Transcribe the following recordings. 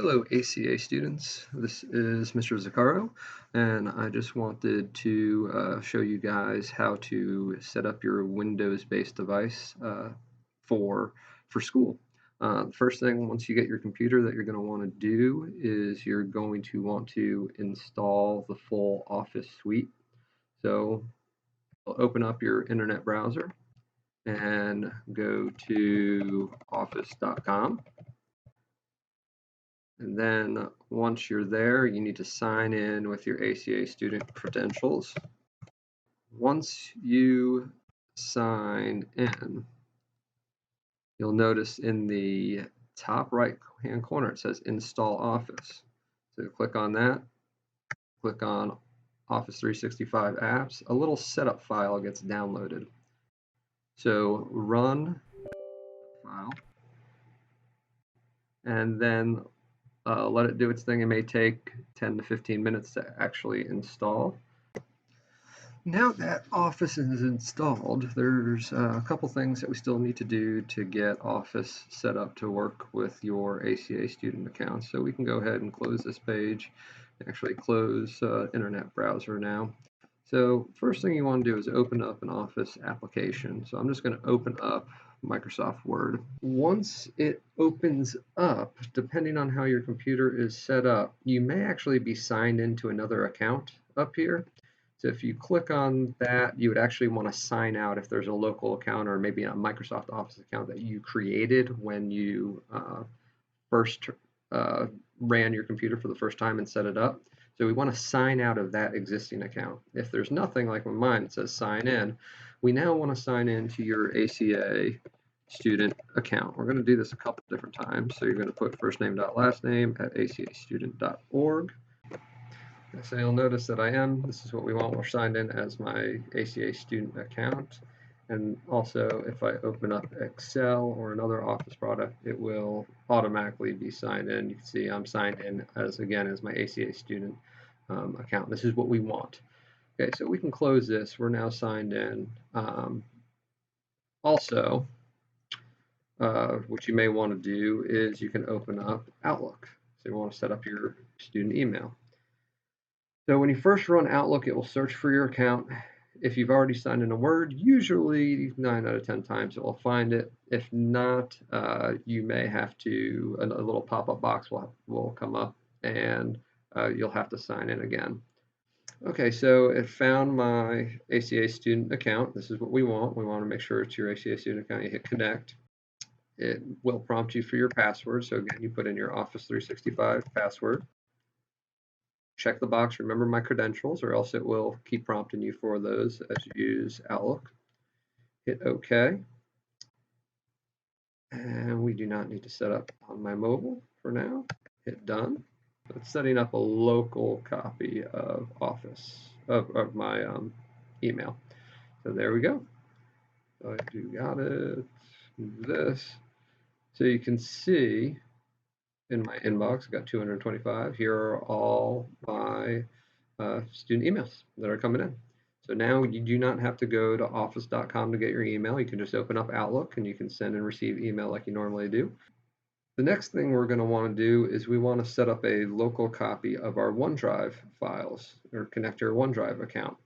Hello, ACA students. This is Mr. Zaccaro, and I just wanted to show you guys how to set up your Windows-based device for school. The first thing, once you get your computer, that you're going to want to do is you're going to want to install the full Office suite. So open up your internet browser and go to office.com. And then once you're there, you need to sign in with your ACA student credentials. Once you sign in, you'll notice in the top right hand corner it says Install Office. So click on that, click on Office 365 apps. A little setup file gets downloaded. So run file and then let it do its thing. It may take 10 to 15 minutes to actually install. Now that Office is installed, there's a couple things that we still need to do to get Office set up to work with your ACA student account. So we can go ahead and close this page, actually close internet browser now. So first thing you want to do is open up an Office application. So I'm just going to open up Microsoft Word. Once it opens up, depending on how your computer is set up, you may actually be signed into another account up here. So if you click on that, you would actually want to sign out if there's a local account or maybe a Microsoft Office account that you created when you first ran your computer for the first time and set it up. So we want to sign out of that existing account. If there's nothing, like with mine, it says sign in, we now want to sign in to your ACA student account. We're going to do this a couple different times. So you're going to put firstname.lastname@acastudent.org. So you'll notice that this is what we want. We're signed in as my ACA student account. And also, if I open up Excel or another Office product, it will automatically be signed in. You can see I'm signed in as my ACA student account. This is what we want. Okay, so we can close this. We're now signed in. Also, what you may want to do is you can open up Outlook. So you want to set up your student email. So when you first run Outlook, it will search for your account. If you've already signed in a Word, usually 9 out of 10 times it will find it. If not, you may have to, a little pop-up box will come up and you'll have to sign in again. Okay, so it found my ACA student account. This is what we want. We want to make sure it's your ACA student account. You hit connect. It will prompt you for your password. So again, you put in your Office 365 password. Check the box, remember my credentials, or else it will keep prompting you for those as you use Outlook. Hit OK. And we do not need to set up on my mobile for now. Hit done. So it's setting up a local copy of Office, of my email. So there we go. So I do got it. Move this. So you can see in my inbox, I got 225. Here are all my student emails that are coming in. So now you do not have to go to office.com to get your email. You can just open up Outlook and you can send and receive email like you normally do. The next thing we're going to want to do is we want to set up a local copy of our OneDrive files or connect your OneDrive account.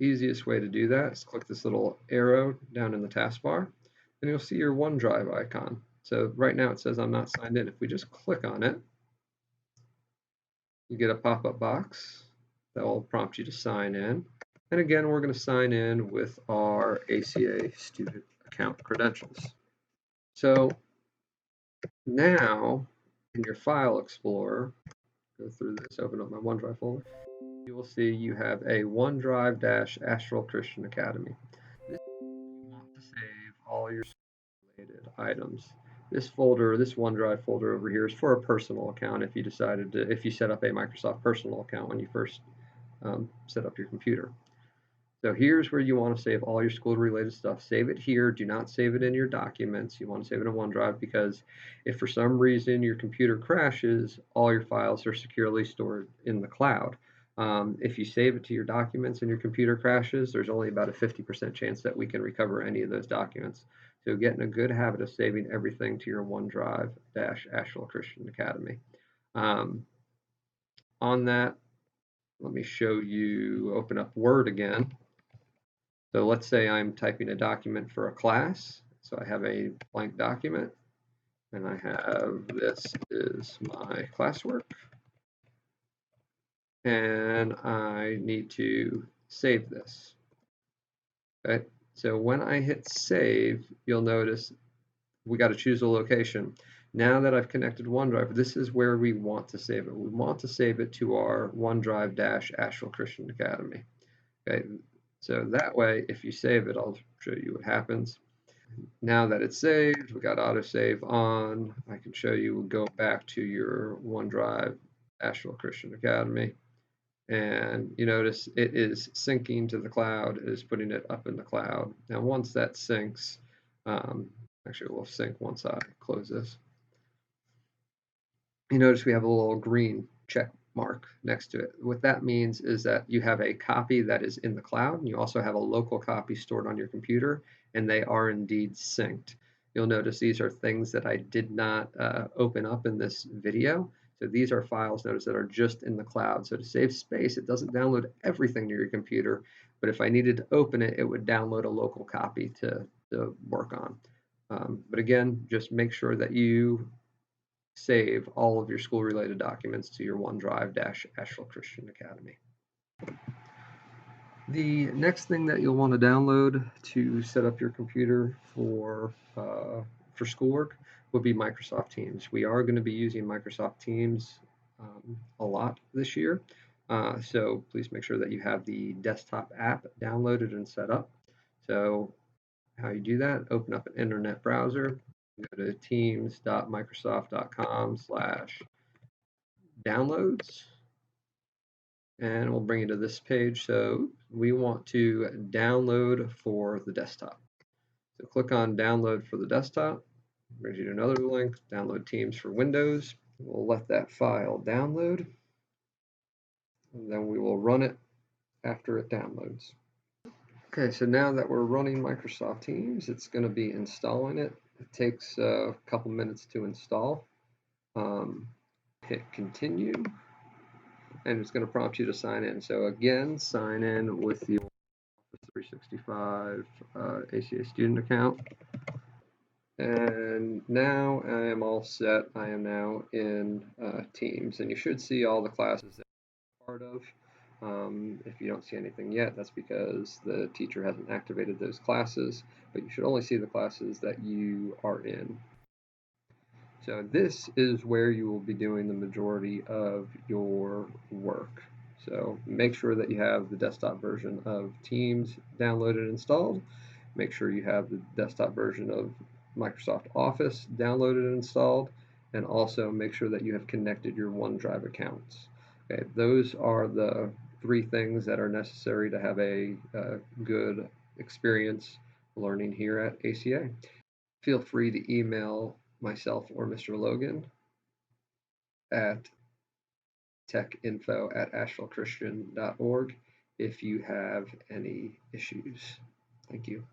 Easiest way to do that is click this little arrow down in the taskbar and you'll see your OneDrive icon. So right now it says I'm not signed in. If we just click on it, you get a pop-up box that will prompt you to sign in. And again, we're going to sign in with our ACA student account credentials. So now in your File Explorer, go through this, open up my OneDrive folder, you will see you have a OneDrive-Asheville Christian Academy. This you want to save all your related items. This folder, this OneDrive folder over here is for a personal account if you set up a Microsoft personal account when you first set up your computer. So here's where you want to save all your school-related stuff. Save it here. Do not save it in your documents. You want to save it in OneDrive because if for some reason your computer crashes, all your files are securely stored in the cloud. If you save it to your documents and your computer crashes, there's only about a 50% chance that we can recover any of those documents. So get in a good habit of saving everything to your OneDrive-Asheville Christian Academy. On that, let me show you, open up Word again. So let's say I'm typing a document for a class. So I have a blank document and I have, this is my classwork, and I need to save this. Okay, so when I hit save, you'll notice we got to choose a location. Now that I've connected OneDrive, this is where we want to save it. We want to save it to our OneDrive-Asheville Christian Academy. Okay, so that way, if you save it, I'll show you what happens. Now that it's saved, we got autosave on. I can show you, go back to your OneDrive Asheville Christian Academy, and you notice it is syncing to the cloud. It is putting it up in the cloud. Now once that syncs, actually we'll sync once I close this. You notice we have a little green check mark next to it. What that means is that you have a copy that is in the cloud, and you also have a local copy stored on your computer, and they are indeed synced. You'll notice these are things that I did not open up in this video. So these are files, notice, that are just in the cloud. So to save space, it doesn't download everything to your computer, but if I needed to open it, it would download a local copy to work on. But again, just make sure that you save all of your school-related documents to your OneDrive-Asheville Christian Academy. The next thing that you'll want to download to set up your computer for schoolwork would be Microsoft Teams. We are going to be using Microsoft Teams a lot this year, so please make sure that you have the desktop app downloaded and set up. So how you do that, open up an internet browser, go to teams.microsoft.com/downloads, and we'll bring you to this page. So we want to download for the desktop. So click on download for the desktop, brings you to another link, download Teams for Windows. We'll let that file download, and then we will run it after it downloads. Okay, so now that we're running Microsoft Teams, it's going to be installing it. It takes a couple minutes to install. Hit continue, and it's going to prompt you to sign in. So again, sign in with your 365 ACA student account. And now I am all set. I am now in Teams, and you should see all the classes that you're part of. If you don't see anything yet, that's because the teacher hasn't activated those classes, but you should only see the classes that you are in. So this is where you will be doing the majority of your work. So make sure that you have the desktop version of Teams downloaded and installed. Make sure you have the desktop version of Microsoft Office downloaded and installed, and also make sure that you have connected your OneDrive accounts. Okay, those are the 3 things that are necessary to have a good experience learning here at ACA. Feel free to email myself or Mr. Logan at techinfo@ashevillechristian.org if you have any issues. Thank you.